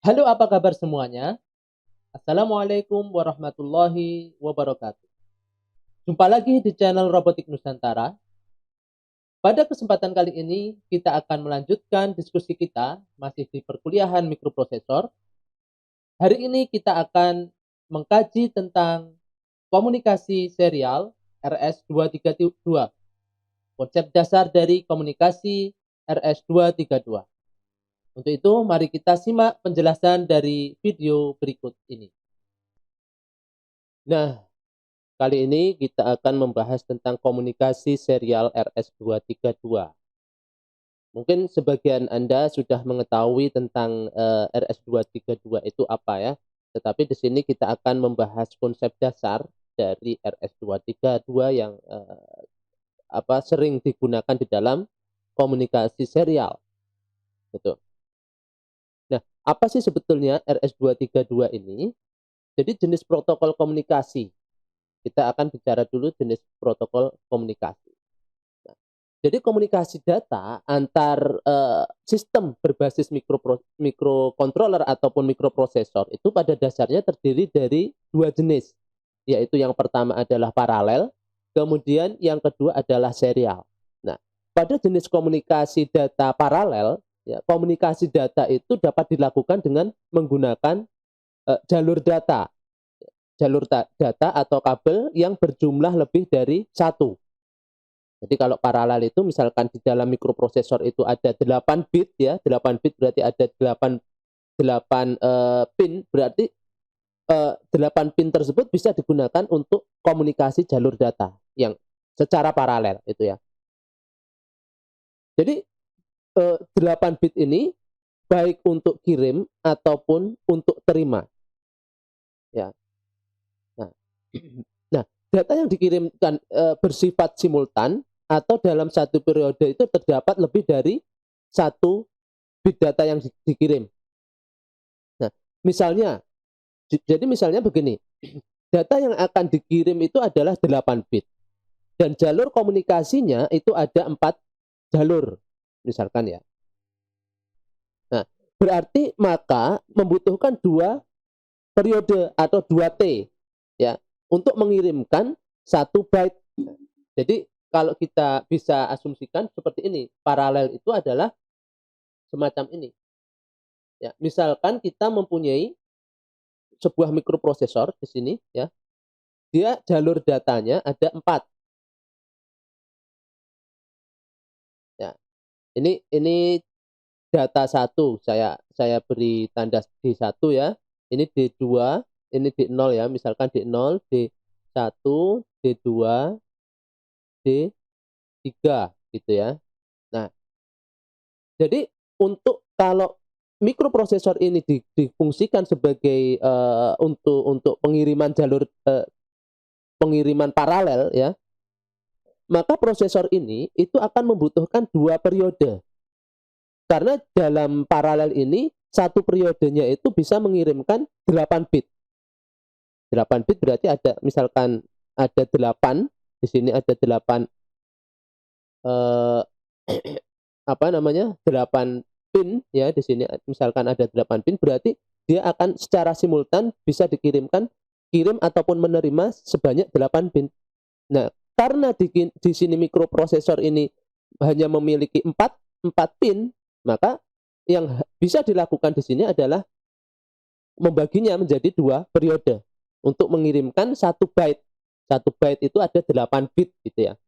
Halo, apa kabar semuanya? Assalamualaikum warahmatullahi wabarakatuh. Jumpa lagi di channel Robotik Nusantara. Pada kesempatan kali ini, kita akan melanjutkan diskusi kita masih di perkuliahan mikroprosesor. Hari ini kita akan mengkaji tentang komunikasi serial RS232, konsep dasar dari komunikasi RS232. Untuk itu, mari kita simak penjelasan dari video berikut ini. Nah, kali ini kita akan membahas tentang komunikasi serial RS232. Mungkin sebagian Anda sudah mengetahui tentang RS232 itu apa ya. Tetapi di sini kita akan membahas konsep dasar dari RS232 yang sering digunakan di dalam komunikasi serial. Gitu. Nah, apa sih sebetulnya RS232 ini? Jadi jenis protokol komunikasi. Kita akan bicara dulu jenis protokol komunikasi. Nah, jadi komunikasi data antar sistem berbasis mikrocontroller ataupun mikroprosesor itu pada dasarnya terdiri dari dua jenis, yaitu yang pertama adalah paralel, kemudian yang kedua adalah serial. Nah, pada jenis komunikasi data paralel, ya, komunikasi data itu dapat dilakukan dengan menggunakan jalur data. Jalur data atau kabel yang berjumlah lebih dari satu. Jadi kalau paralel itu misalkan di dalam mikroprosesor itu ada 8 bit ya, 8 bit berarti ada 8 pin, berarti 8 pin tersebut bisa digunakan untuk komunikasi jalur data yang secara paralel itu ya. Jadi 8 bit ini baik untuk kirim ataupun untuk terima. Ya. Nah, nah, data yang dikirimkan bersifat simultan atau dalam satu periode itu terdapat lebih dari satu bit data yang dikirim. Nah, misalnya begini, data yang akan dikirim itu adalah 8 bit dan jalur komunikasinya itu ada 4 jalur, misalkan ya. Nah, berarti maka membutuhkan 2 periode atau 2T ya untuk mengirimkan 1 byte. Jadi kalau kita bisa asumsikan seperti ini, paralel itu adalah semacam ini. Ya, misalkan kita mempunyai sebuah mikroprosesor di sini ya. Dia jalur datanya ada 4. Ya. Ini data 1, saya beri tanda D1 ya. Ini D2, ini D0 ya, misalkan D0, D1, D2, D3 gitu ya. Nah, jadi untuk kalau mikroprosesor ini difungsikan sebagai untuk pengiriman jalur pengiriman paralel ya, maka prosesor ini itu akan membutuhkan 2 periode. Karena dalam paralel ini satu periodenya itu bisa mengirimkan 8 bit. 8 bit berarti ada misalkan ada 8, di sini ada 8 eh, 8 pin ya, di sini misalkan ada 8 pin, berarti dia akan secara simultan bisa dikirimkan kirim ataupun menerima sebanyak 8 pin. Nah, karena di sini mikroprosesor ini hanya memiliki 4 pin, maka yang bisa dilakukan di sini adalah membaginya menjadi 2 periode untuk mengirimkan 1 byte. 1 byte itu ada 8 bit gitu ya.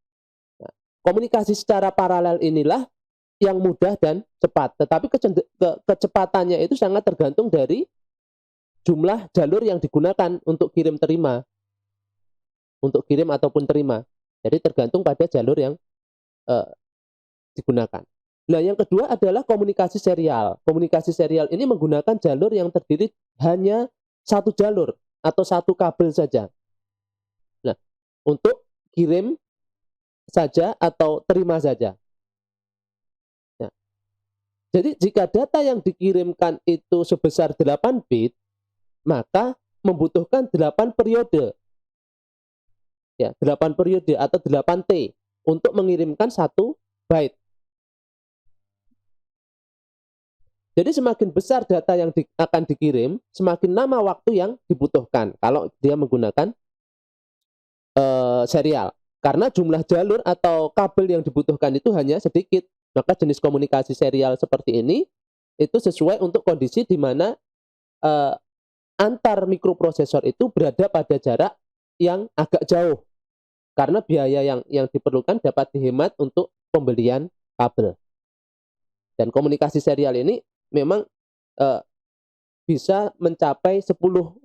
Nah, komunikasi secara paralel inilah yang mudah dan cepat. Tetapi kecepatannya itu sangat tergantung dari jumlah jalur yang digunakan untuk kirim terima. Untuk kirim ataupun terima. Jadi tergantung pada jalur yang uh, digunakan. Nah, yang kedua adalah komunikasi serial. Komunikasi serial ini menggunakan jalur yang terdiri hanya satu jalur atau satu kabel saja. Nah, untuk kirim saja atau terima saja. Nah, jadi jika data yang dikirimkan itu sebesar 8 bit, maka membutuhkan 8 periode. Ya, 8 periode atau 8T untuk mengirimkan 1 byte. Jadi semakin besar data yang akan dikirim, semakin lama waktu yang dibutuhkan kalau dia menggunakan serial. Karena jumlah jalur atau kabel yang dibutuhkan itu hanya sedikit. Maka jenis komunikasi serial seperti ini itu sesuai untuk kondisi di mana eh, antar mikroprosesor itu berada pada jarak yang agak jauh. Karena biaya yang diperlukan dapat dihemat untuk pembelian kabel. Dan komunikasi serial ini memang eh, bisa mencapai 10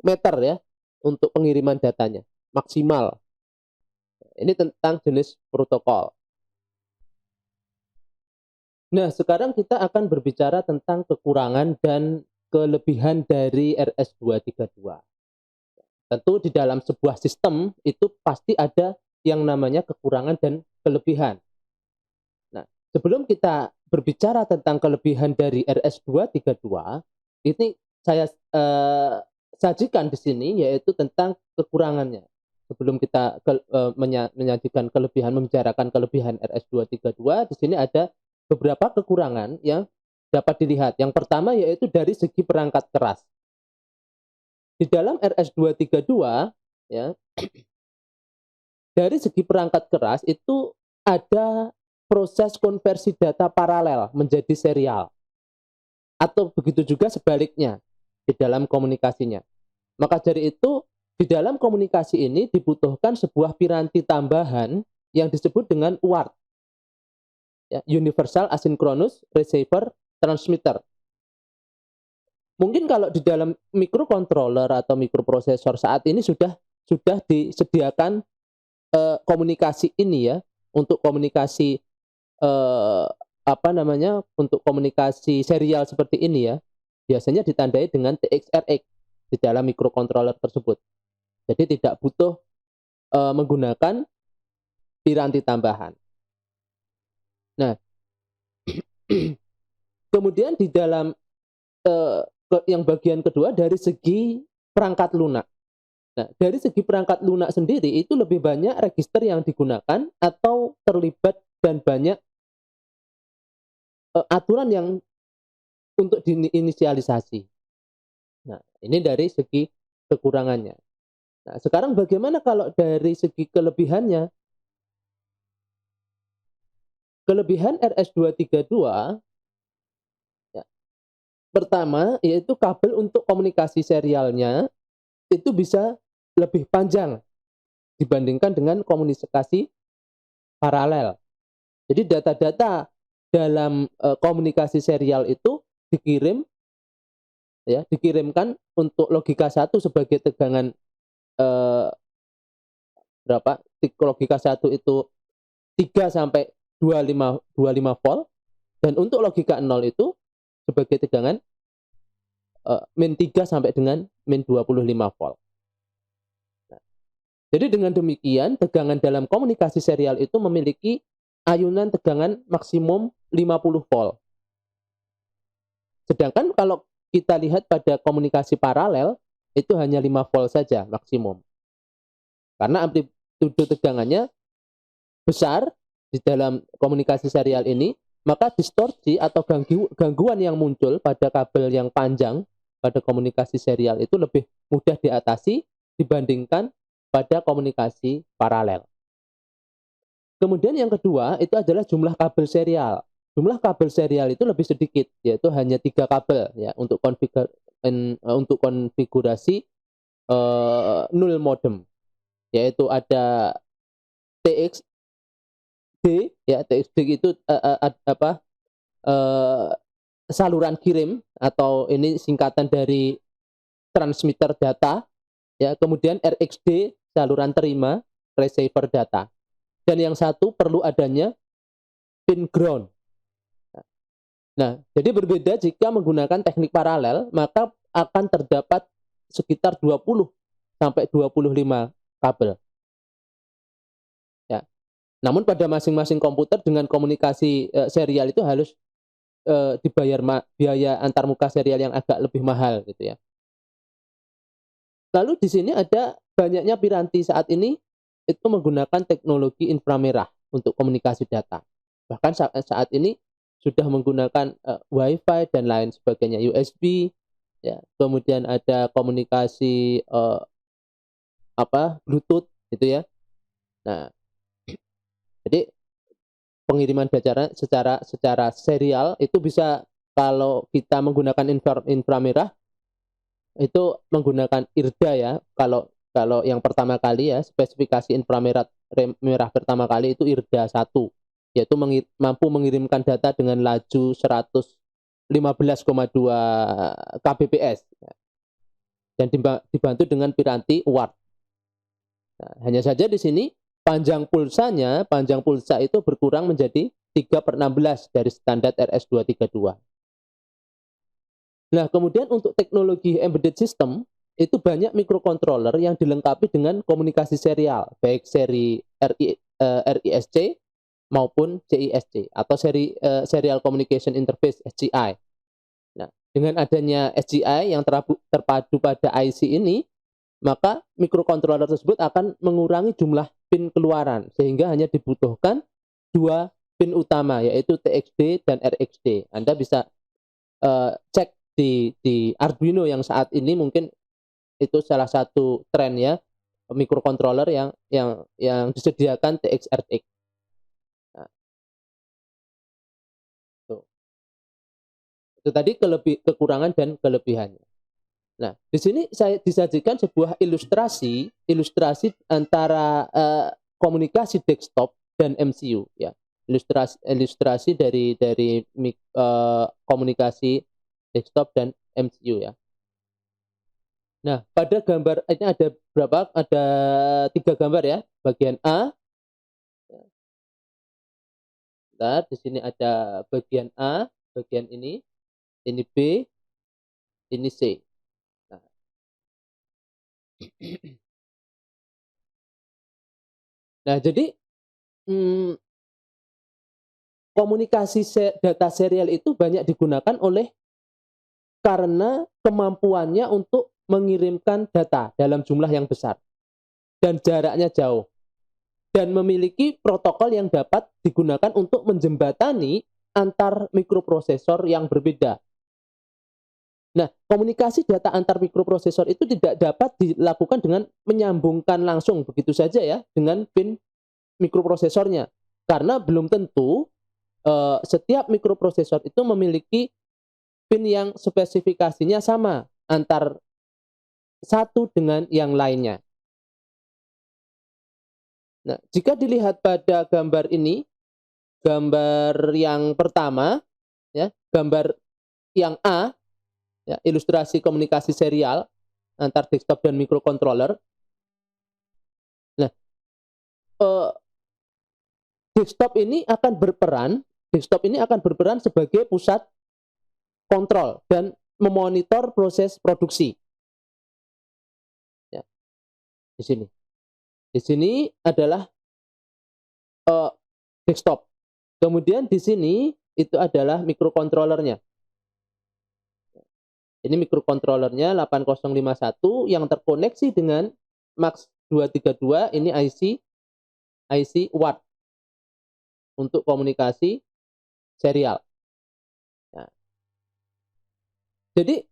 meter ya untuk pengiriman datanya maksimal. Ini tentang jenis protokol. Nah, sekarang kita akan berbicara tentang kekurangan dan kelebihan dari RS232. Tentu di dalam sebuah sistem itu pasti ada yang namanya kekurangan dan kelebihan. Nah, sebelum kita berbicara tentang kelebihan dari RS232, ini saya sajikan di sini yaitu tentang kekurangannya. Sebelum kita menyajikan kelebihan, membicarakan kelebihan RS232, di sini ada beberapa kekurangan yang dapat dilihat. Yang pertama yaitu dari segi perangkat keras. Di dalam RS232 ya, dari segi perangkat keras itu ada proses konversi data paralel menjadi serial. Atau begitu juga sebaliknya di dalam komunikasinya. Maka dari itu di dalam komunikasi ini dibutuhkan sebuah piranti tambahan yang disebut dengan UART. Ya, Universal Asynchronous Receiver Transmitter. Mungkin kalau di dalam microcontroller atau microprosesor saat ini sudah disediakan komunikasi ini ya, untuk komunikasi untuk komunikasi serial seperti ini ya, biasanya ditandai dengan TXRX di dalam microcontroller tersebut. Jadi tidak butuh menggunakan piranti tambahan. Nah, kemudian di dalam yang bagian kedua dari segi perangkat lunak. Nah, dari segi perangkat lunak sendiri itu lebih banyak register yang digunakan atau terlibat dan banyak aturan yang untuk diinisialisasi. Nah, ini dari segi kekurangannya. Nah, sekarang bagaimana kalau dari segi kelebihannya? Kelebihan RS232 ya, pertama yaitu kabel untuk komunikasi serialnya itu bisa lebih panjang dibandingkan dengan komunikasi paralel. Jadi data-data dalam komunikasi serial itu dikirimkan untuk logika 1 sebagai tegangan berapa? Logika 1 itu 3 sampai 25 volt, dan untuk logika 0 itu sebagai tegangan min 3 sampai dengan min 25 volt. Nah, jadi dengan demikian tegangan dalam komunikasi serial itu memiliki ayunan tegangan maksimum 50 volt. Sedangkan kalau kita lihat pada komunikasi paralel itu hanya 5 volt saja maksimum. Karena amplitude tegangannya besar di dalam komunikasi serial ini, maka distorsi atau gangguan yang muncul pada kabel yang panjang pada komunikasi serial itu lebih mudah diatasi dibandingkan pada komunikasi paralel. Kemudian yang kedua itu adalah jumlah kabel serial. Jumlah kabel serial itu lebih sedikit, yaitu hanya 3 kabel ya untuk konfigurasi null modem, yaitu ada TXD ya, TXD itu saluran kirim atau ini singkatan dari transmitter data ya, kemudian RXD saluran terima receiver data, dan yang satu perlu adanya pin ground. Nah, jadi berbeda jika menggunakan teknik paralel, maka akan terdapat sekitar 20 sampai 25 kabel. Ya. Namun pada masing-masing komputer dengan komunikasi serial itu harus dibayar biaya antarmuka serial yang agak lebih mahal gitu ya. Lalu di sini ada banyaknya piranti saat ini itu menggunakan teknologi inframerah untuk komunikasi data. Bahkan saat ini sudah menggunakan Wi-Fi dan lain sebagainya, USB, ya. Kemudian ada komunikasi Bluetooth gitu ya. Nah, jadi pengiriman data secara serial itu bisa, kalau kita menggunakan inframerah itu menggunakan IRDA ya. Kalau yang pertama kali ya, spesifikasi inframerah merah pertama kali itu IRDA 1, yaitu mampu mengirimkan data dengan laju 115,2 kbps dan dibantu dengan piranti UART. Nah, hanya saja di sini panjang pulsa itu berkurang menjadi 3/16 dari standar RS-232. Nah, kemudian untuk teknologi embedded system, itu banyak microcontroller yang dilengkapi dengan komunikasi serial, baik seri RISC maupun CISC atau Serial Communication Interface SCI. Nah, dengan adanya SCI yang terpadu pada IC ini, maka microcontroller tersebut akan mengurangi jumlah pin keluaran sehingga hanya dibutuhkan 2 pin utama, yaitu TXD dan RXD. Anda bisa cek di Arduino yang saat ini mungkin itu salah satu tren ya, microcontroller yang disediakan TX-RX. Nah, itu tadi kekurangan dan kelebihannya. Nah, di sini saya disajikan sebuah ilustrasi antara komunikasi desktop dan MCU ya. Ilustrasi dari komunikasi desktop dan MCU ya. Nah, pada gambar ini ada berapa? Ada 3 gambar ya. Bagian A. Nah, di sini ada bagian A, bagian ini B, ini C. Nah, nah jadi komunikasi data serial itu banyak digunakan karena kemampuannya untuk mengirimkan data dalam jumlah yang besar dan jaraknya jauh, dan memiliki protokol yang dapat digunakan untuk menjembatani antar mikroprosesor yang berbeda. Nah, komunikasi data antar mikroprosesor itu tidak dapat dilakukan dengan menyambungkan langsung begitu saja ya dengan pin mikroprosesornya, karena belum tentu setiap mikroprosesor itu memiliki pin yang spesifikasinya sama antar satu dengan yang lainnya. Nah, jika dilihat pada gambar ini, gambar yang pertama, ya, gambar yang A, ya, ilustrasi komunikasi serial antar desktop dan microcontroller. Nah, desktop ini akan berperan sebagai pusat kontrol dan memonitor proses produksi. Ya, di sini. Di sini adalah desktop. Kemudian di sini itu adalah mikrokontrolernya. Ini mikrokontrolernya 8051 yang terkoneksi dengan MAX 232. Ini IC UART untuk komunikasi serial. Nah, jadi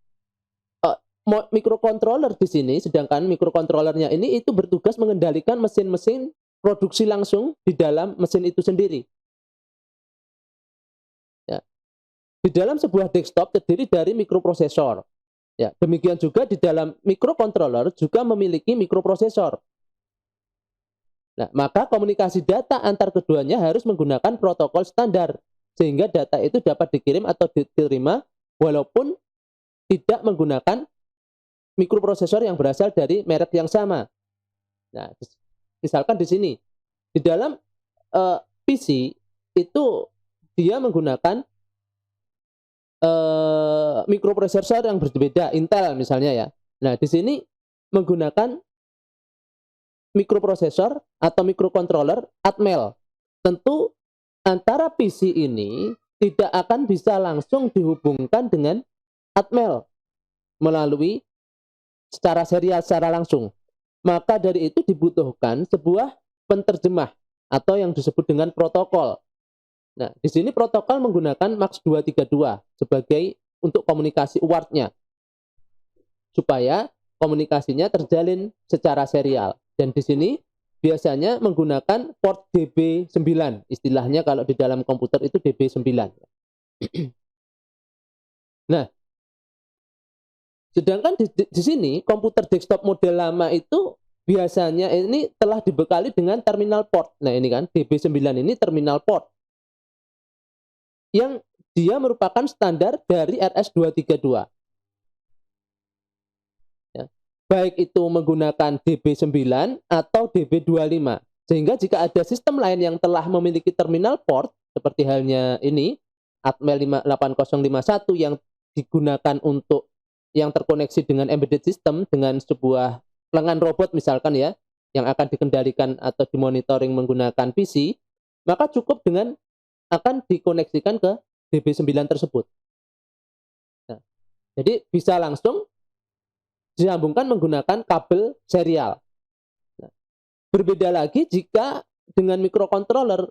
mikrokontroler di sini, sedangkan mikrokontrolernya ini itu bertugas mengendalikan mesin-mesin produksi langsung di dalam mesin itu sendiri. Ya. Di dalam sebuah desktop terdiri dari mikroprosesor. Ya, demikian juga di dalam mikrokontroler juga memiliki mikroprosesor. Nah, maka komunikasi data antar keduanya harus menggunakan protokol standar sehingga data itu dapat dikirim atau diterima walaupun tidak menggunakan mikroprosesor yang berasal dari merek yang sama. Nah, misalkan di sini, di dalam PC itu dia menggunakan mikroprosesor yang berbeda, Intel misalnya ya. Nah, di sini menggunakan mikroprosesor atau mikrocontroller Atmel. Tentu antara PC ini tidak akan bisa langsung dihubungkan dengan Atmel melalui secara serial, secara langsung. Maka dari itu dibutuhkan sebuah penterjemah atau yang disebut dengan protokol. Nah, di sini protokol menggunakan MAX232 sebagai untuk komunikasi UART-nya supaya komunikasinya terjalin secara serial. Dan di sini biasanya menggunakan port DB9, istilahnya kalau di dalam komputer itu DB9. Nah, sedangkan di sini komputer desktop model lama itu biasanya ini telah dibekali dengan terminal port. Nah, ini kan DB9 ini terminal port yang dia merupakan standar dari RS232. Ya. Baik itu menggunakan DB9 atau DB25. Sehingga jika ada sistem lain yang telah memiliki terminal port, seperti halnya ini, Atmel 8051 yang digunakan untuk yang terkoneksi dengan embedded system, dengan sebuah lengan robot misalkan ya, yang akan dikendalikan atau dimonitoring menggunakan PC, maka cukup dengan akan dikoneksikan ke DB9 tersebut. Nah, jadi bisa langsung disambungkan menggunakan kabel serial. Nah, berbeda lagi jika dengan microcontroller.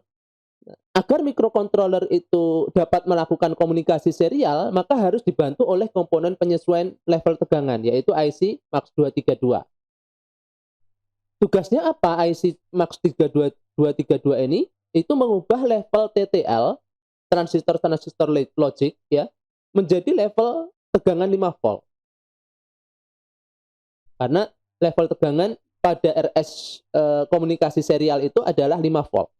Agar microcontroller itu dapat melakukan komunikasi serial, maka harus dibantu oleh komponen penyesuaian level tegangan, yaitu IC MAX232. Tugasnya apa IC MAX232 ini? Itu mengubah level TTL, transistor logic, ya, menjadi level tegangan 5 volt. Karena level tegangan pada RS komunikasi serial itu adalah 5 volt.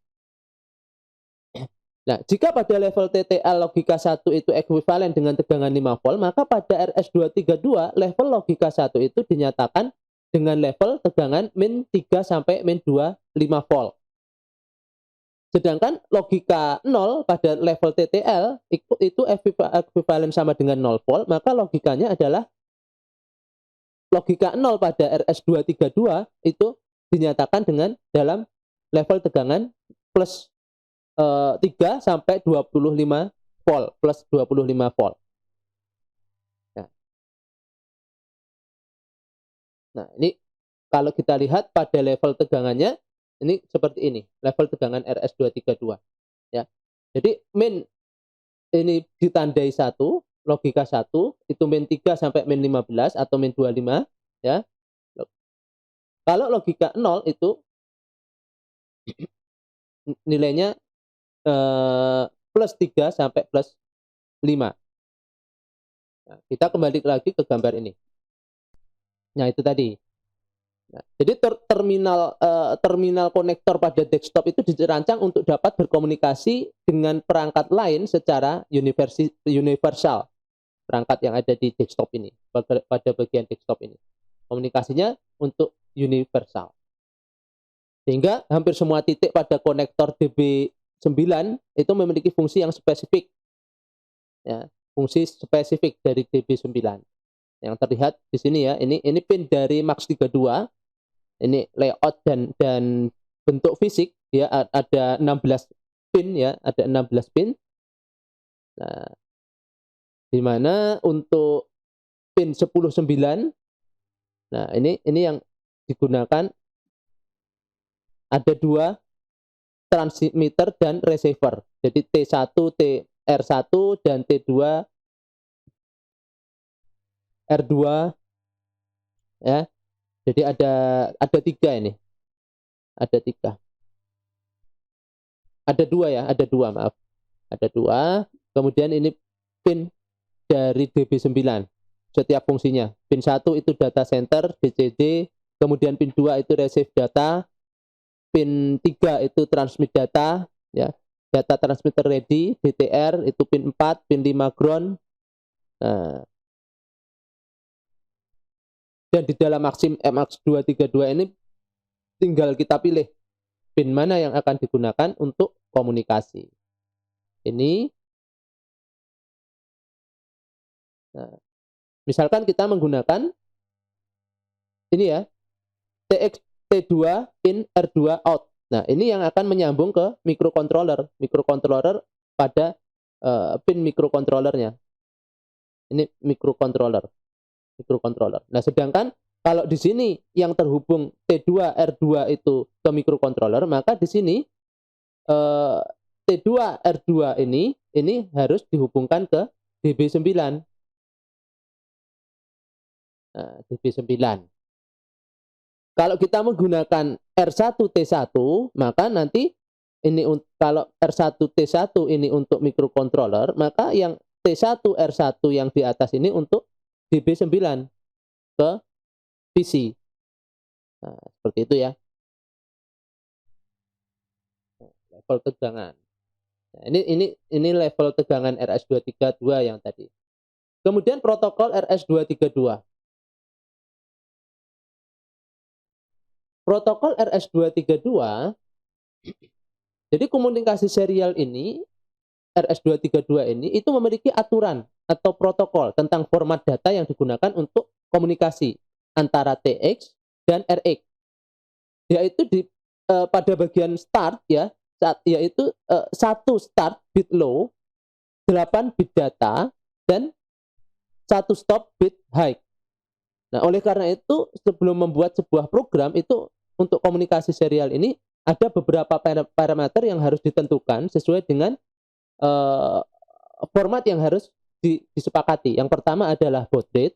Nah, jika pada level TTL logika 1 itu ekuivalen dengan tegangan 5 volt, maka pada RS232 level logika 1 itu dinyatakan dengan level tegangan min 3 sampai min 2 5 volt. Sedangkan logika 0 pada level TTL itu ekuivalen sama dengan 0 volt, maka logikanya adalah logika 0 pada RS232 itu dinyatakan dengan dalam level tegangan plus 3 sampai 25 volt, plus 25 volt. Nah, ini kalau kita lihat pada level tegangannya, ini seperti ini, level tegangan RS232. Ya. Jadi min ini ditandai 1, logika 1, itu min 3 sampai min 15 atau min 25. Ya. Kalau logika 0 itu nilainya plus 3 sampai plus 5. Nah, kita kembali lagi ke gambar ini. Nah, itu tadi. Nah, jadi terminal konektor pada desktop itu dirancang untuk dapat berkomunikasi dengan perangkat lain secara universal. Perangkat yang ada di desktop ini, pada bagian desktop ini. Komunikasinya untuk universal. Sehingga hampir semua titik pada konektor DB9 itu memiliki fungsi yang spesifik. Ya, fungsi spesifik dari DB9. Yang terlihat di sini ya, ini pin dari MAX32. Ini layout dan bentuk fisik ya, ada 16 pin ya, ada 16 pin. Nah, di mana untuk pin 10/9, nah ini yang digunakan ada 2 transmitter dan receiver. Jadi T1 TR1 dan T2 R2 ya. Jadi ada 3 ini. Ada 3. Ada 2 ya, ada 2 maaf. Ada 2. Kemudian ini pin dari DB9. Setiap fungsinya. Pin 1 itu data center DCD, kemudian pin 2 itu receive data, pin 3 itu transmit data ya. Data transmitter ready DTR itu pin 4, pin 5 ground. Nah, dan di dalam MAX232 ini tinggal kita pilih pin mana yang akan digunakan untuk komunikasi. Ini nah, misalkan kita menggunakan ini ya, T2 in R2 out. Nah, ini yang akan menyambung ke microcontroller pada pin microcontrollernya. Ini microcontroller. Nah, sedangkan kalau di sini yang terhubung T2 R2 itu ke microcontroller, maka di sini T2R2 ini harus dihubungkan ke DB9. Nah, DB9. Kalau kita menggunakan R1T1, maka nanti ini kalau R1T1 ini untuk microcontroller, maka yang T1R1 yang di atas ini untuk DB9 ke PC. Nah, seperti itu ya. Level tegangan. Nah, ini level tegangan RS232 yang tadi. Kemudian protokol RS232. Protokol RS232, jadi komunikasi serial ini, RS232 ini, itu memiliki aturan atau protokol tentang format data yang digunakan untuk komunikasi antara TX dan RX. Yaitu pada bagian start ya, yaitu 1 start bit low, 8 bit data, dan 1 stop bit high. Nah, oleh karena itu, sebelum membuat sebuah program itu untuk komunikasi serial ini ada beberapa parameter yang harus ditentukan sesuai dengan format yang harus disepakati. Yang pertama adalah baud rate,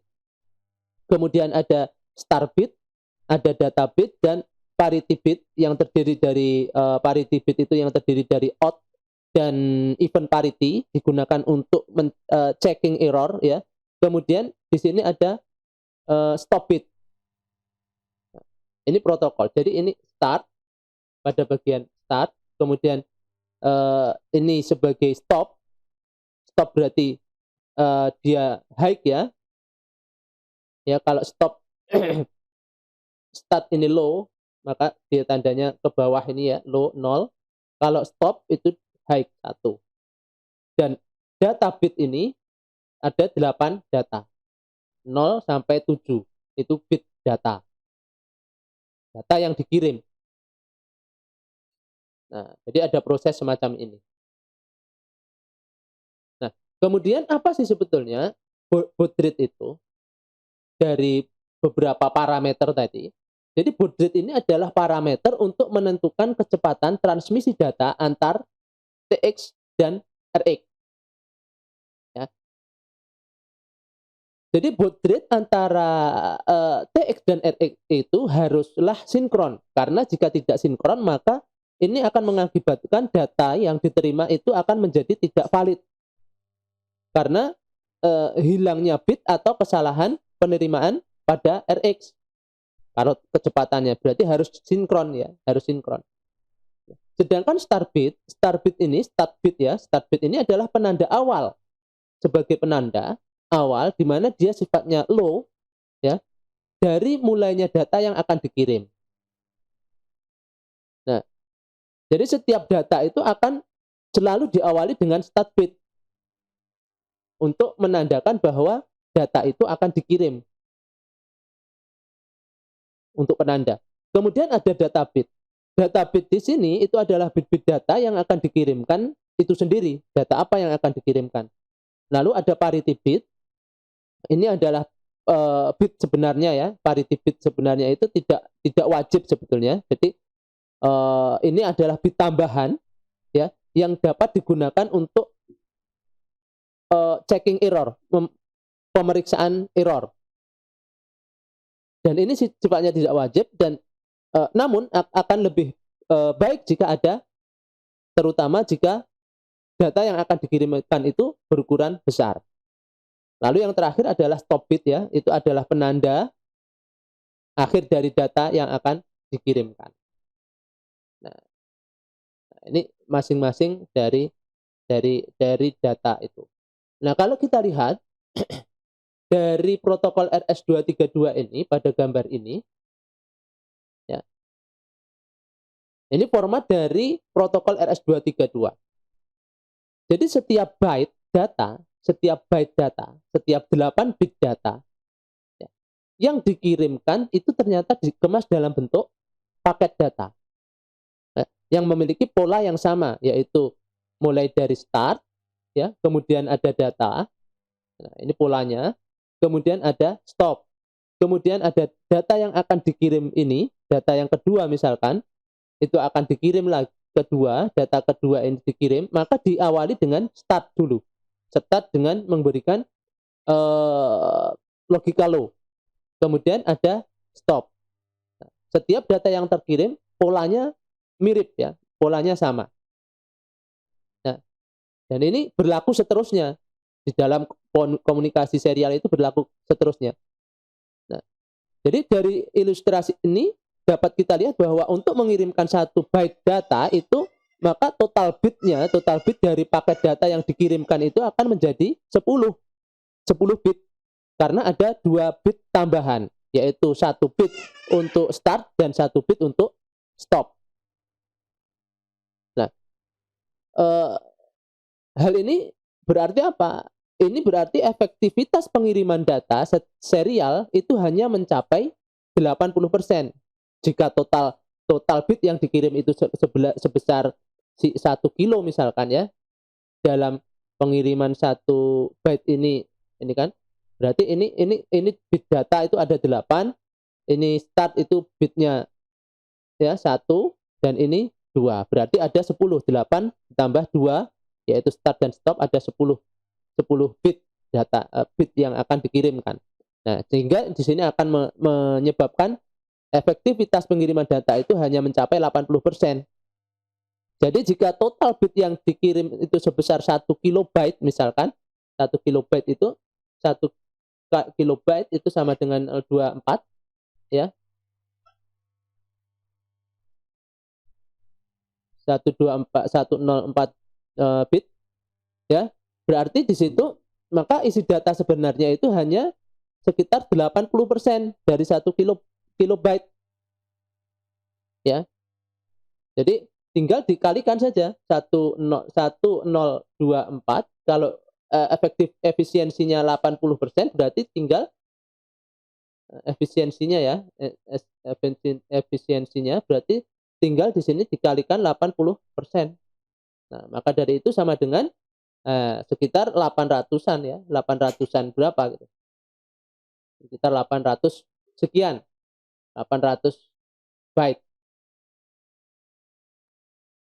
kemudian ada start bit, ada data bit, dan parity bit yang terdiri dari parity bit itu yang terdiri dari odd dan even parity digunakan untuk checking error ya. Kemudian di sini ada stop bit. Ini protokol. Jadi ini start pada bagian start, kemudian ini sebagai stop. Stop berarti dia high ya. Ya kalau stop start ini low, maka dia tandanya ke bawah ini ya, low 0. Kalau stop itu high 1. Dan data bit ini ada 8 data. 0 sampai 7 itu bit data yang dikirim. Nah, jadi ada proses semacam ini. Nah, kemudian apa sih sebetulnya baud rate itu dari beberapa parameter tadi? Jadi baud rate ini adalah parameter untuk menentukan kecepatan transmisi data antar TX dan RX. Ya. Jadi baud rate antara TX dan RX itu haruslah sinkron. Karena jika tidak sinkron, maka ini akan mengakibatkan data yang diterima itu akan menjadi tidak valid. Karena hilangnya bit atau kesalahan penerimaan pada RX. Kalau kecepatannya berarti harus sinkron ya, harus sinkron. Sedangkan start bit ini adalah penanda awal. Sebagai penanda awal di mana dia sifatnya low ya dari mulainya data yang akan dikirim. Nah, jadi setiap data itu akan selalu diawali dengan start bit untuk menandakan bahwa data itu akan dikirim untuk penanda. Kemudian ada data bit. Data bit di sini itu adalah bit-bit data yang akan dikirimkan itu sendiri. Data apa yang akan dikirimkan? Lalu ada parity bit. Ini adalah bit sebenarnya ya. Parity bit sebenarnya itu tidak wajib sebetulnya. Jadi ini adalah bit tambahan ya yang dapat digunakan untuk checking error, pemeriksaan error. Dan ini sifatnya tidak wajib dan namun akan lebih baik jika ada, terutama jika data yang akan dikirimkan itu berukuran besar. Lalu yang terakhir adalah stop bit ya, itu adalah penanda akhir dari data yang akan dikirimkan. Nah, ini masing-masing dari data itu. Nah, kalau kita lihat dari protokol RS232 ini pada gambar ini, ya, ini format dari protokol RS232. Jadi setiap byte data, setiap 8 bit data, ya, yang dikirimkan itu ternyata dikemas dalam bentuk paket data. Nah, yang memiliki pola yang sama, yaitu mulai dari start, ya, kemudian ada data, nah, ini polanya, kemudian ada stop, kemudian ada data yang akan dikirim ini, data yang kedua misalkan, itu akan dikirim lagi kedua, data kedua ini dikirim, maka diawali dengan start dulu. Start dengan memberikan logical low. Kemudian ada stop. Setiap data yang terkirim polanya mirip ya, polanya sama. Nah, dan ini berlaku seterusnya. Di dalam komunikasi serial itu berlaku seterusnya. Nah, jadi dari ilustrasi ini dapat kita lihat bahwa untuk mengirimkan 1 byte data itu, maka total bit dari paket data yang dikirimkan itu akan menjadi 10 bit. Karena ada 2 bit tambahan, yaitu 1 bit untuk start dan 1 bit untuk stop. Nah, hal ini berarti apa? Ini berarti efektivitas pengiriman data serial itu hanya mencapai 80%. Jika total bit yang dikirim itu sebesar 1 kilo misalkan ya, dalam pengiriman 1 byte ini kan, berarti ini bit data itu ada 8, ini start itu bitnya ya 1, dan ini 2. Berarti ada 10, 8 ditambah 2, yaitu start dan stop, ada 10 bit data, bit yang akan dikirimkan. Nah, sehingga di sini akan menyebabkan efektivitas pengiriman data itu hanya mencapai 80%. Jadi jika total bit yang dikirim itu sebesar 1 kilobyte misalkan, 1 kilobyte itu 1 kilobyte itu sama dengan 24 ya. 104 bit ya. Berarti di situ maka isi data sebenarnya itu hanya sekitar 80% dari 1 kilobyte. Ya. Jadi tinggal dikalikan saja 1024, kalau efisiensinya 80% berarti tinggal efisiensinya ya, efisiensinya berarti tinggal di sini dikalikan 80%. Nah, maka dari itu sama dengan sekitar 800-an ya, 800-an berapa gitu. Sekitar 800 sekian, 800 byte.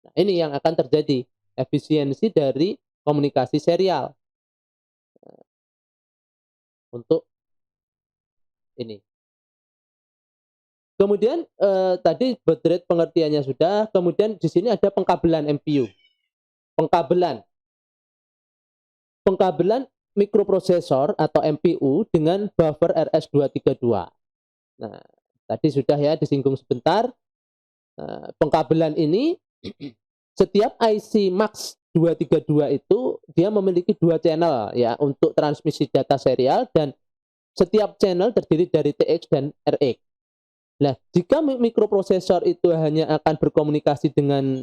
Nah, ini yang akan terjadi, efisiensi dari komunikasi serial. Untuk ini. Kemudian tadi baud rate pengertiannya sudah, kemudian di sini ada pengkabelan MPU. Pengkabelan mikroprosesor atau MPU dengan buffer RS-232. Nah, tadi sudah ya disinggung sebentar. Pengkabelan ini setiap IC MAX 232 itu dia memiliki 2 channel ya untuk transmisi data serial, dan setiap channel terdiri dari TX dan RX. Nah, jika mikroprosesor itu hanya akan berkomunikasi dengan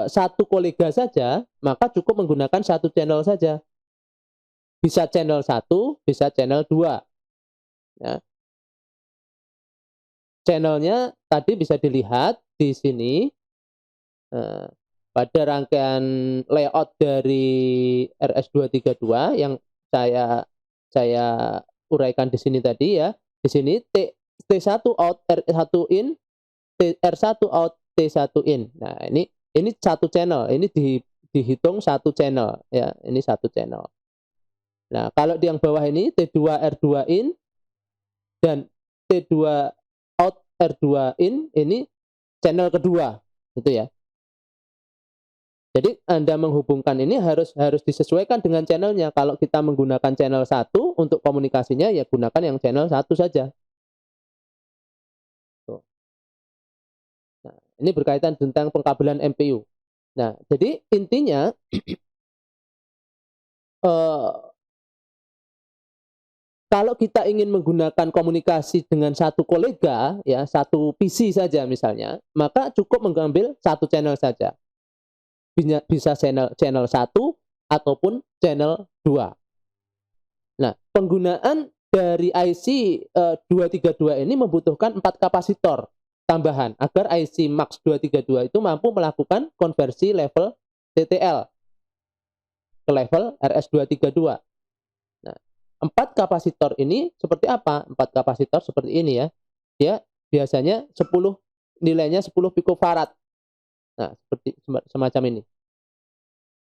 satu kolega saja, maka cukup menggunakan 1 channel saja. Bisa channel 1, bisa channel 2. Ya. Channelnya tadi bisa dilihat di sini pada rangkaian layout dari RS-232 yang saya uraikan di sini tadi ya. Di sini T1 out, R1 in, R1 out, T1 in. Nah, ini 1 channel, ini dihitung 1 channel ya, ini 1 channel. Nah, kalau di yang bawah ini T2 R2 in dan T2 out R2 in, ini channel kedua gitu ya. Jadi Anda menghubungkan ini harus disesuaikan dengan channelnya. Kalau kita menggunakan channel 1 untuk komunikasinya, ya gunakan yang channel 1 saja. Tuh. Nah, ini berkaitan tentang pengkabelan MPU. Nah, jadi intinya kalau kita ingin menggunakan komunikasi dengan satu kolega, ya satu PC saja misalnya, maka cukup mengambil 1 channel saja. Bisa channel 1 ataupun channel 2. Nah, penggunaan dari IC 232 ini membutuhkan 4 kapasitor tambahan agar IC MAX 232 itu mampu melakukan konversi level TTL ke level RS-232. Nah, 4 kapasitor ini seperti apa? 4 kapasitor seperti ini ya. Dia biasanya nilainya 10 picofarad. Nah, seperti semacam ini.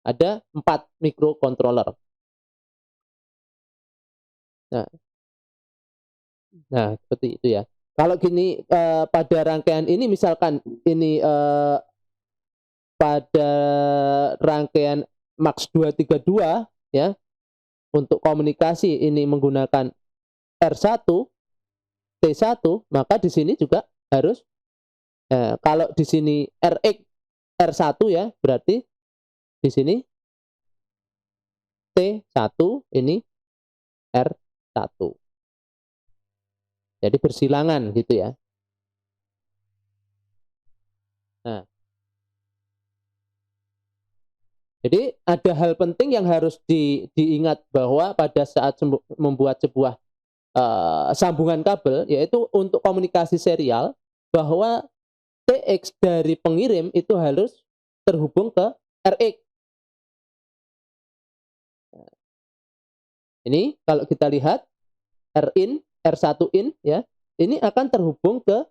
Ada 4 microcontroller. Nah, seperti itu ya. Kalau gini pada rangkaian ini misalkan ini pada rangkaian MAX 232 ya, untuk komunikasi ini menggunakan R1, T1, maka di sini juga harus kalau di sini RX R1 ya, berarti di sini T1 ini R1. Jadi bersilangan gitu ya. Nah, jadi ada hal penting yang harus diingat bahwa pada saat membuat sebuah sambungan kabel, yaitu untuk komunikasi serial, bahwa TX dari pengirim itu harus terhubung ke RX. Ini kalau kita lihat R-in, R1 in ya, ini akan terhubung ke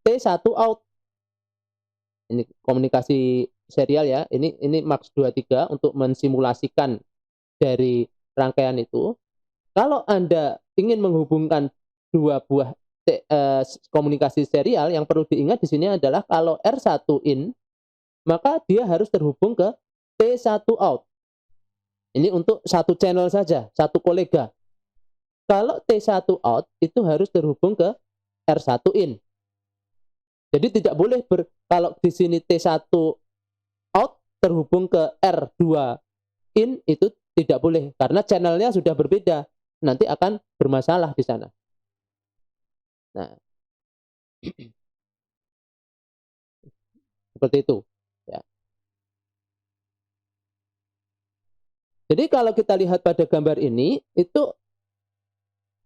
T1 out. Ini komunikasi serial ya. Ini MAX 23 untuk mensimulasikan dari rangkaian itu. Kalau Anda ingin menghubungkan dua buah komunikasi serial, yang perlu diingat di sini adalah kalau R1 in, maka dia harus terhubung ke T1 out. Ini untuk satu channel saja, satu kolega. Kalau T1 out itu harus terhubung ke R1 in. Jadi tidak boleh kalau di sini T1 out terhubung ke R2 in, itu tidak boleh karena channelnya sudah berbeda. Nanti akan bermasalah di sana. Nah, seperti itu. Ya. Jadi kalau kita lihat pada gambar ini, itu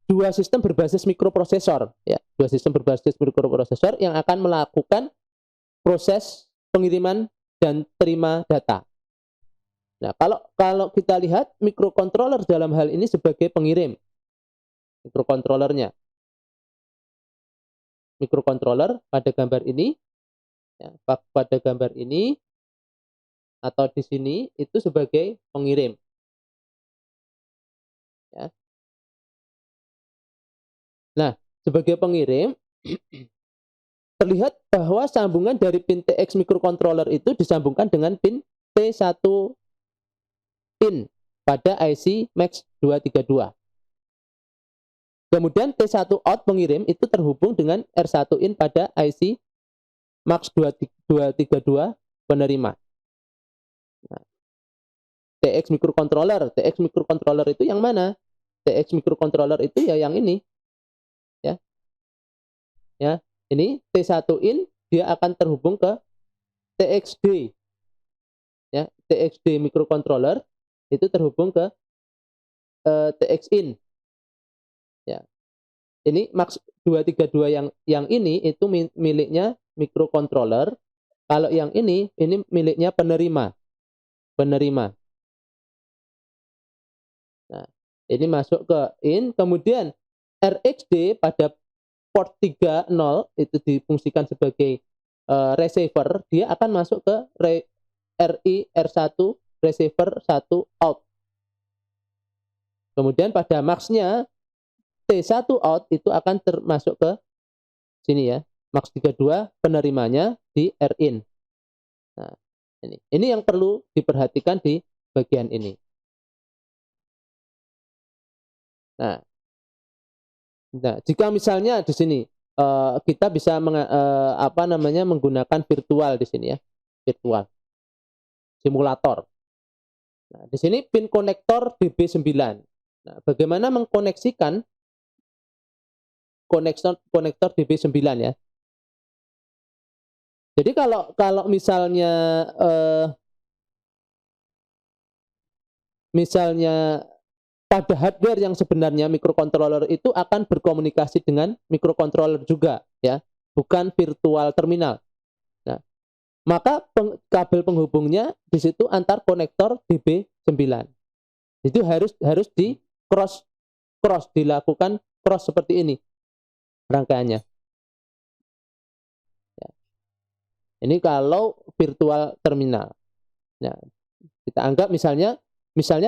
dua sistem berbasis mikroprosesor, ya, dua sistem berbasis mikroprosesor yang akan melakukan proses pengiriman dan terima data. Nah, kalau kita lihat mikrocontroller dalam hal ini sebagai pengirim, mikrocontroller pada gambar ini, ya, pada gambar ini atau di sini itu sebagai pengirim. Ya. Nah, sebagai pengirim terlihat bahwa sambungan dari pin TX microcontroller itu disambungkan dengan pin T1 in pada IC MAX 232. Kemudian T1 out pengirim itu terhubung dengan R1 in pada IC MAX 232 penerima. Nah, TX microcontroller itu yang mana? TX microcontroller itu ya yang ini. Ya. Ya, ini T1 in dia akan terhubung ke TXD. Ya, TXD microcontroller itu terhubung ke TX in. Ya. Ini MAX 232 yang ini itu miliknya microcontroller. Kalau yang ini miliknya penerima. Nah, ini masuk ke in, kemudian RxD pada port 30 itu difungsikan sebagai receiver, dia akan masuk ke RI R1 receiver 1 out. Kemudian pada max-nya T1 out itu akan termasuk ke sini ya, max 32 penerimanya di R-in. Nah, ini yang perlu diperhatikan di bagian ini. Nah, jika misalnya di sini kita bisa menggunakan virtual di sini ya, virtual simulator. Nah, di sini pin konektor DB9. Nah, bagaimana mengkoneksikan konektor DB9 ya? Jadi kalau misalnya pada hardware yang sebenarnya mikrocontroller itu akan berkomunikasi dengan mikrocontroller juga ya, bukan virtual terminal. Nah, maka kabel penghubungnya di situ antar konektor DB9. Itu harus di cross dilakukan cross seperti ini rangkaiannya. Ya. Ini kalau virtual terminal. Nah, kita anggap misalnya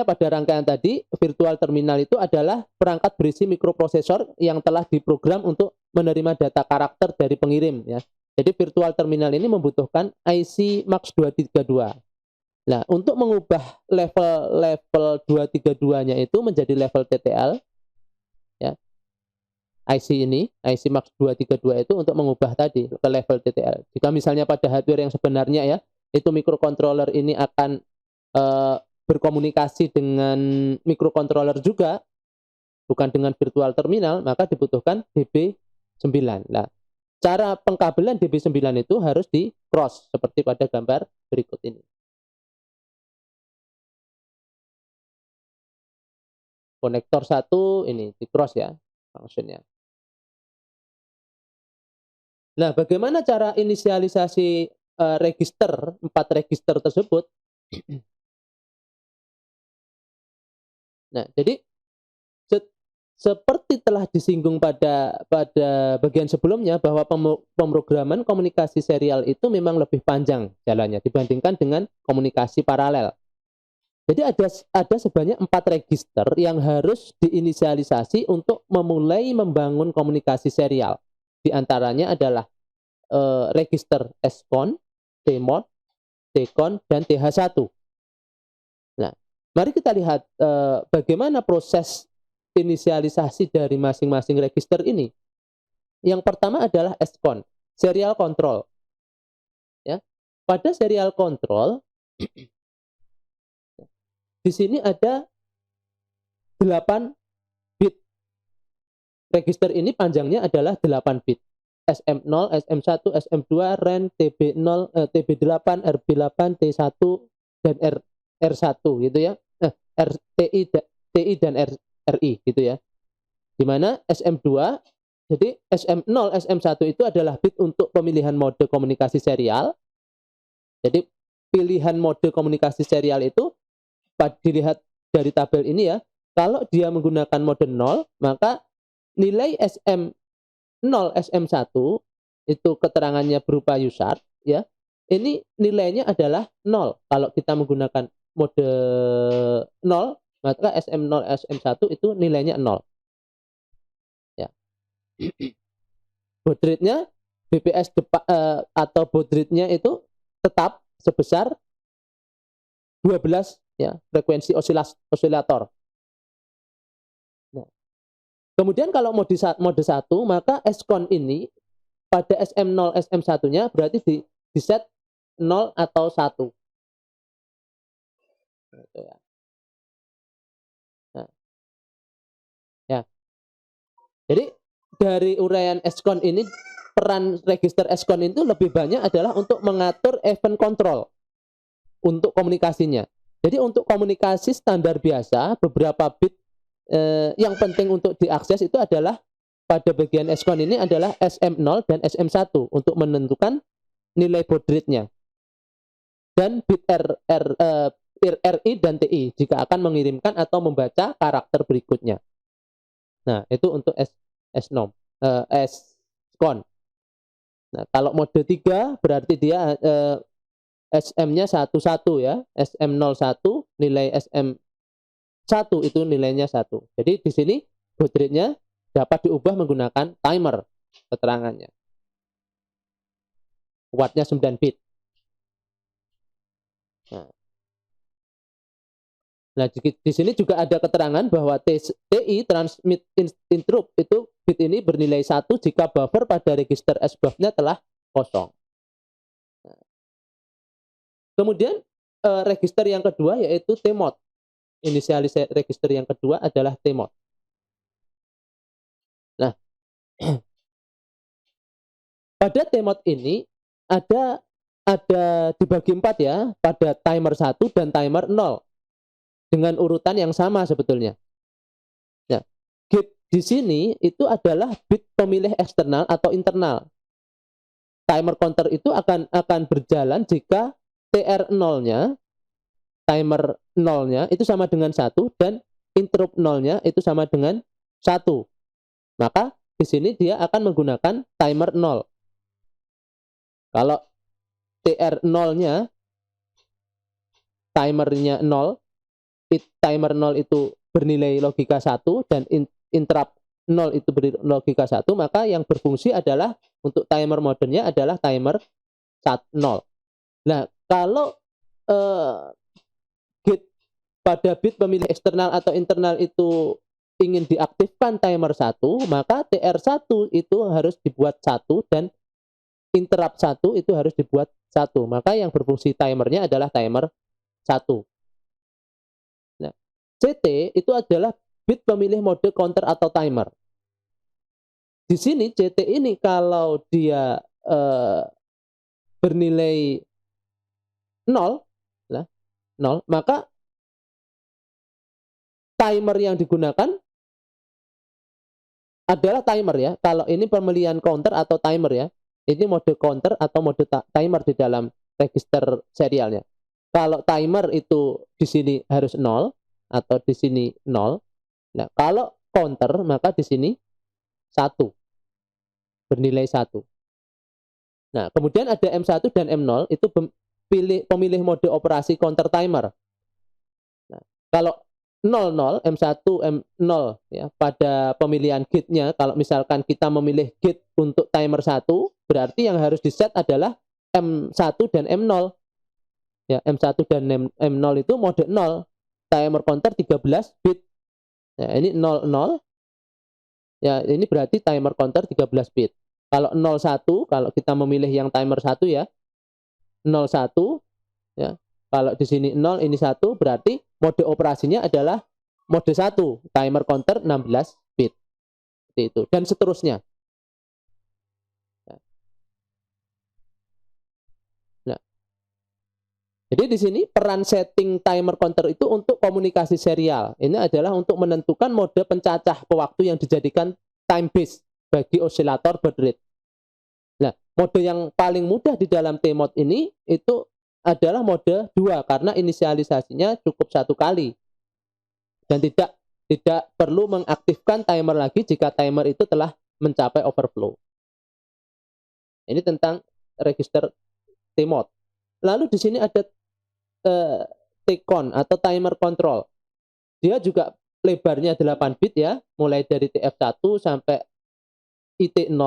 pada rangkaian tadi, virtual terminal itu adalah perangkat berisi mikroprosesor yang telah diprogram untuk menerima data karakter dari pengirim ya. Jadi virtual terminal ini membutuhkan IC MAX232. Nah, untuk mengubah level 232-nya itu menjadi level TTL ya. IC MAX232 itu untuk mengubah tadi ke level TTL. Jika misalnya pada hardware yang sebenarnya ya, itu microcontroller ini akan berkomunikasi dengan microcontroller juga, bukan dengan virtual terminal, maka dibutuhkan DB9. Nah, cara pengkabelan DB9 itu harus di cross seperti pada gambar berikut ini. Konektor 1 ini di cross ya fungsinya. Nah, bagaimana cara inisialisasi register, 4 register tersebut? Nah, jadi seperti telah disinggung pada bagian sebelumnya bahwa pemrograman komunikasi serial itu memang lebih panjang jalannya dibandingkan dengan komunikasi paralel. Jadi ada sebanyak 4 register yang harus diinisialisasi untuk memulai membangun komunikasi serial. Di antaranya adalah register SCON, TMOD, TCON, dan TH1. Nah, mari kita lihat bagaimana proses inisialisasi dari masing-masing register ini. Yang pertama adalah SCON, serial control. Ya. Pada serial control di sini ada 8 bit. Register ini panjangnya adalah 8 bit. SM0, SM1, SM2, RAN, TB0, TB8, RB8, T1, dan R1 gitu ya. TI dan RI gitu ya. Di mana SM2, jadi SM0, SM1 itu adalah bit untuk pemilihan mode komunikasi serial. Jadi pilihan mode komunikasi serial itu dilihat dari tabel ini ya. Kalau dia menggunakan mode 0, maka nilai SM0, SM1 itu keterangannya berupa USART ya. Ini nilainya adalah 0. Kalau kita menggunakan mode 0, maka SM0, SM1 itu nilainya 0. Ya. Baud rate-nya BPS atau baud rate-nya itu tetap sebesar 12 ya, frekuensi osilator. Nah, kemudian kalau mode 1, maka SCON ini pada SM0, SM1-nya berarti di set 0 atau 1. Gitu ya. Nah, ya. Jadi dari uraian SCON ini, peran register SCON itu lebih banyak adalah untuk mengatur event control untuk komunikasinya. Jadi untuk komunikasi standar biasa, beberapa bit yang penting untuk diakses itu adalah pada bagian SCON ini adalah SM0 dan SM1 untuk menentukan nilai baud rate-nya. Dan bit RI dan TI jika akan mengirimkan atau membaca karakter berikutnya. Nah, itu untuk SCON. Nah, kalau mode 3 berarti dia SM-nya 11 ya. SM01 nilai SM1 itu nilainya 1. Jadi di sini baud rate-nya dapat diubah menggunakan timer keterangannya. Wattnya 9 bit. Nah, di sini juga ada keterangan bahwa TI transmit interrupt itu bit ini bernilai 1 jika buffer pada register SBUF-nya telah kosong. Nah, kemudian register yang kedua yaitu TMOD. Inisialis register yang kedua adalah TMOD. Nah, pada TMOD ini ada dibagi 4 ya, pada timer 1 dan timer 0. Dengan urutan yang sama sebetulnya. Nah, gate di sini itu adalah bit pemilih eksternal atau internal. Timer counter itu akan berjalan jika TR0-nya, timer 0-nya itu sama dengan 1 dan interrupt 0-nya itu sama dengan 1. Maka di sini dia akan menggunakan timer 0. Kalau TR0-nya, timernya 0, timer 0 itu bernilai logika 1 dan interrupt 0 itu berlogika 1, maka yang berfungsi adalah untuk timer modernnya adalah timer 0. Nah, kalau gate pada bit pemilih eksternal atau internal itu ingin diaktifkan timer 1, maka TR1 itu harus dibuat 1 dan interrupt 1 itu harus dibuat 1. Maka yang berfungsi timernya adalah timer 1. Nah, CT itu adalah bit pemilih mode counter atau timer. Di sini CT ini kalau dia bernilai 0, maka timer yang digunakan adalah timer ya. Kalau ini pemilihan counter atau timer ya. Ini mode counter atau mode timer di dalam register serialnya. Kalau timer itu di sini harus 0 atau di sini 0. Nah, kalau counter maka di sini 1. Bernilai 1. Nah, kemudian ada M1 dan M0 itu pemilih mode operasi counter timer. Nah, kalau 00, M1, M0 ya, pada pemilihan gate-nya, kalau misalkan kita memilih gate untuk timer 1, berarti yang harus di-set adalah M1 dan M0. Ya, M1 dan M0 itu mode 0. Timer counter 13 bit. Ya, ini 00. Ya, ini berarti timer counter 13 bit. Kalau 01, kalau kita memilih yang timer 1 ya, 01 ya. Kalau di sini 0 ini 1, berarti mode operasinya adalah mode 1, timer counter 16 bit. Seperti itu dan seterusnya. Nah, jadi di sini peran setting timer counter itu untuk komunikasi serial. Ini adalah untuk menentukan mode pencacah pewaktu yang dijadikan time base bagi osilator baud rate. Nah, mode yang paling mudah di dalam T-mode ini itu adalah mode 2 karena inisialisasinya cukup 1 kali. Dan tidak perlu mengaktifkan timer lagi jika timer itu telah mencapai overflow. Ini tentang register T-mode. Lalu di sini ada T-con atau timer control. Dia juga lebarnya 8 bit ya, mulai dari TF1 sampai IT0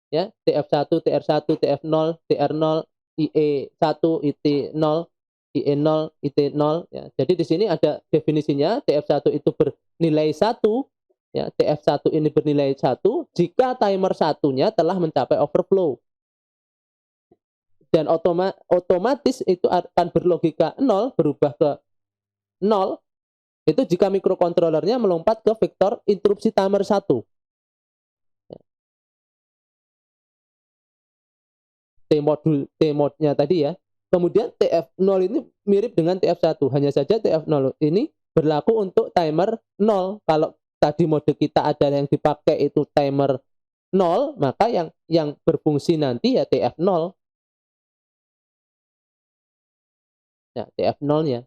ya, TF1, TR1, TF0, TR0, IE1, IT0, IE0, IT0 ya. Jadi di sini ada definisinya, TF1 itu bernilai 1 ya, TF1 ini bernilai 1 jika timer satunya telah mencapai overflow. Dan otomatis itu akan berlogika 0 berubah ke 0 itu jika mikrokontrolernya melompat ke vektor interupsi timer 1. T-mode-nya tadi ya. Kemudian TF0 ini mirip dengan TF1, hanya saja TF0 ini berlaku untuk timer 0. Kalau tadi mode kita ada yang dipakai itu timer 0, maka yang berfungsi nanti ya TF0. Ya, TF0-nya.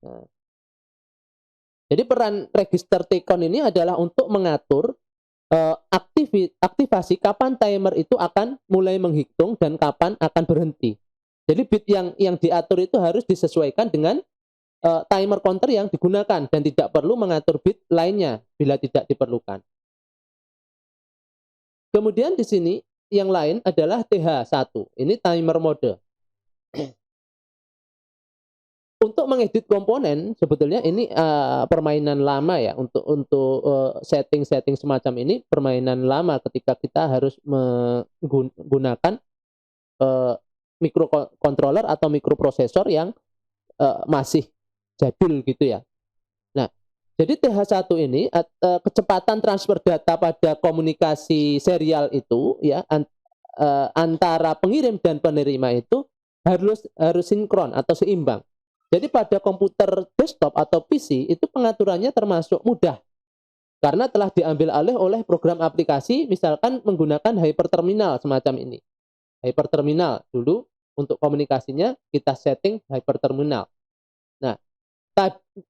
Nah, jadi peran register T-con ini adalah untuk mengatur aktivasi kapan timer itu akan mulai menghitung dan kapan akan berhenti. Jadi bit yang diatur itu harus disesuaikan dengan timer counter yang digunakan dan tidak perlu mengatur bit lainnya bila tidak diperlukan. Kemudian di sini yang lain adalah TH1. Ini timer mode. Untuk mengedit komponen sebetulnya ini permainan lama ya, untuk setting-setting semacam ini permainan lama ketika kita harus menggunakan mikrokontroler atau mikroprosesor yang masih jadul gitu ya. Nah, jadi TH1 ini kecepatan transfer data pada komunikasi serial itu ya antara pengirim dan penerima itu harus sinkron atau seimbang. Jadi pada komputer desktop atau PC itu pengaturannya termasuk mudah karena telah diambil alih oleh program aplikasi misalkan menggunakan hyperterminal semacam ini. Hyperterminal dulu untuk komunikasinya kita setting hyperterminal. Nah,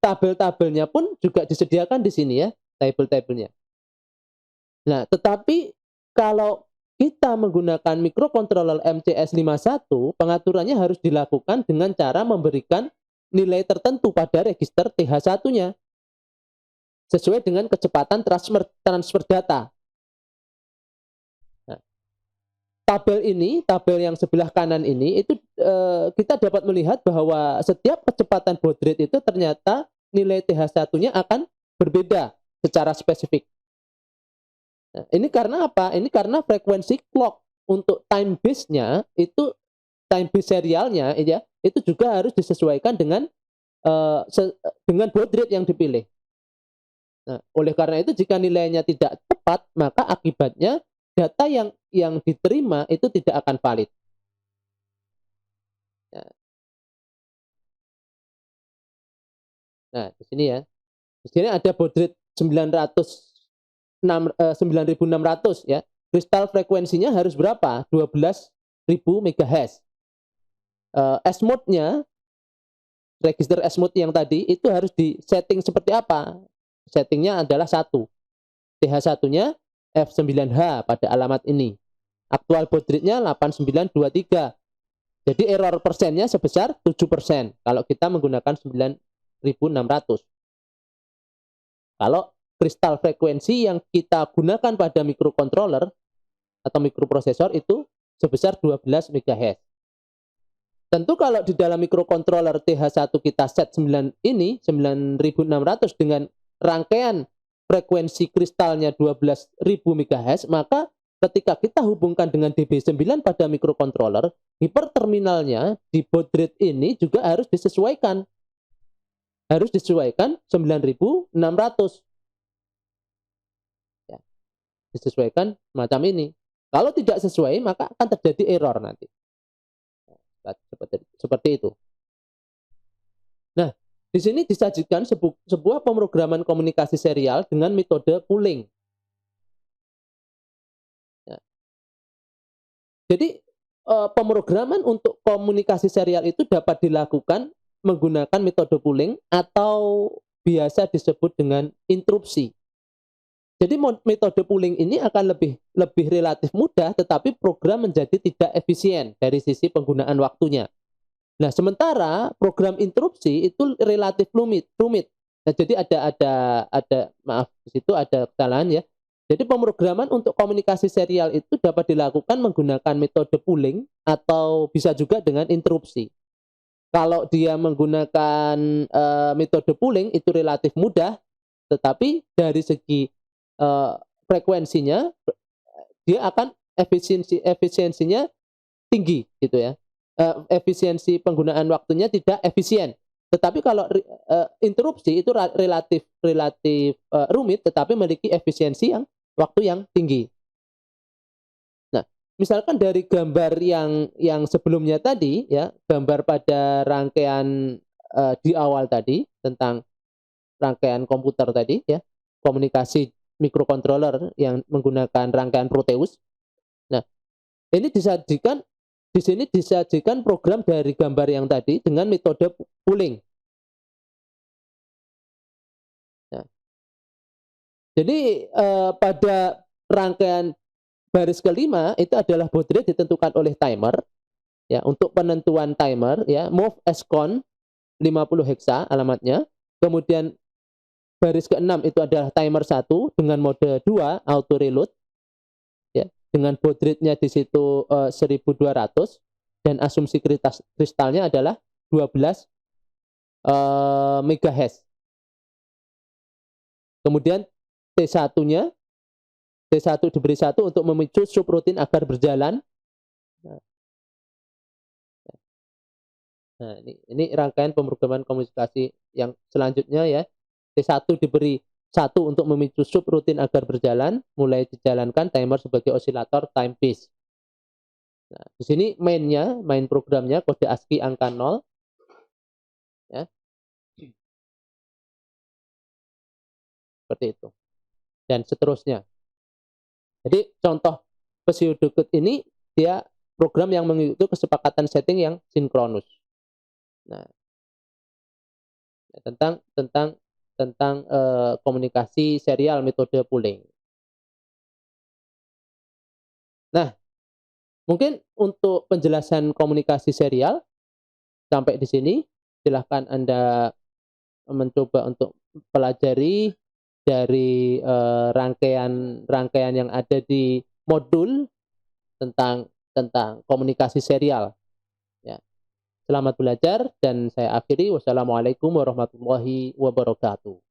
tabel-tabelnya pun juga disediakan di sini ya, tabel-tabelnya. Nah, tetapi kalau kita menggunakan microcontroller MCS51, pengaturannya harus dilakukan dengan cara memberikan nilai tertentu pada register TH1-nya sesuai dengan kecepatan transfer data. Nah, tabel yang sebelah kanan ini itu kita dapat melihat bahwa setiap kecepatan baud rate itu ternyata nilai TH1-nya akan berbeda secara spesifik. Nah, ini karena apa? Ini karena frekuensi clock untuk time base-nya itu, time base serialnya ya, itu juga harus disesuaikan dengan dengan baud rate yang dipilih. Nah, oleh karena itu jika nilainya tidak tepat, maka akibatnya data yang diterima itu tidak akan valid. Nah, di sini ya. Di sini ada baud rate 9600 ya. Kristal frekuensinya harus berapa? 12.000 MHz. S-mode-nya, register S-mode yang tadi itu harus di setting seperti apa? Settingnya adalah 1. TH1-nya F9H pada alamat ini. Aktual baud rate-nya 8923. Jadi error persennya sebesar 7% kalau kita menggunakan 9600. Kalau kristal frekuensi yang kita gunakan pada microcontroller atau mikroprosesor itu sebesar 12 MHz. Tentu kalau di dalam microcontroller TH1 kita set 9 ini 9600 dengan rangkaian frekuensi kristalnya 12.000 MHz, maka ketika kita hubungkan dengan DB9 pada microcontroller, hiperterminalnya di baud rate ini juga harus disesuaikan. Harus disesuaikan 9600. Ya, disesuaikan macam ini. Kalau tidak sesuai, maka akan terjadi error nanti. Seperti itu. Nah, di sini disajikan sebuah pemrograman komunikasi serial dengan metode pooling. Ya. Jadi pemrograman untuk komunikasi serial itu dapat dilakukan menggunakan metode pooling atau biasa disebut dengan interupsi. Jadi metode pooling ini akan lebih relatif mudah, tetapi program menjadi tidak efisien dari sisi penggunaan waktunya. Nah, sementara program interupsi itu relatif rumit. Nah, jadi maaf, di situ ada kesalahan ya. Jadi pemrograman untuk komunikasi serial itu dapat dilakukan menggunakan metode pooling atau bisa juga dengan interupsi. Kalau dia menggunakan metode pooling itu relatif mudah, tetapi dari segi frekuensinya dia akan efisiensinya tinggi gitu ya. Efisiensi penggunaan waktunya tidak efisien. Tetapi kalau interupsi itu relatif rumit, tetapi memiliki efisiensi waktu yang tinggi. Nah, misalkan dari gambar yang sebelumnya tadi ya, gambar pada rangkaian di awal tadi tentang rangkaian komputer tadi ya, komunikasi microcontroller yang menggunakan rangkaian Proteus. Nah, ini di sini disajikan program dari gambar yang tadi dengan metode pooling. Nah, jadi pada rangkaian baris kelima itu adalah baud rate ditentukan oleh timer. Ya, untuk penentuan timer ya, move SCON 50 hexa alamatnya. Kemudian baris ke-6 itu adalah timer 1 dengan mode 2 auto reload ya, dengan baud rate-nya di situ 1200 dan asumsi kristalnya adalah 12 MHz. Kemudian T1-nya T1 diberi 1 untuk memicu subrutin agar berjalan. Nah, ini rangkaian pemrograman komunikasi yang selanjutnya ya. T1 diberi 1 untuk memicu subrutin agar berjalan, mulai dijalankan timer sebagai osilator time base. Nah, di sini main programnya kode ASCII angka 0 ya. Seperti itu. Dan seterusnya. Jadi contoh pseudocode ini dia program yang mengikuti kesepakatan setting yang sinkronus. Nah, tentang tentang, tentang, uh, eh, komunikasi serial metode pooling. Nah, Nah, mungkin untuk penjelasan komunikasi serial sampai di sini. Silahkan Anda mencoba untuk pelajari dari rangkaian yang ada di modul tentang komunikasi serial. Ya. Selamat belajar dan saya akhiri. Wassalamualaikum warahmatullahi wabarakatuh.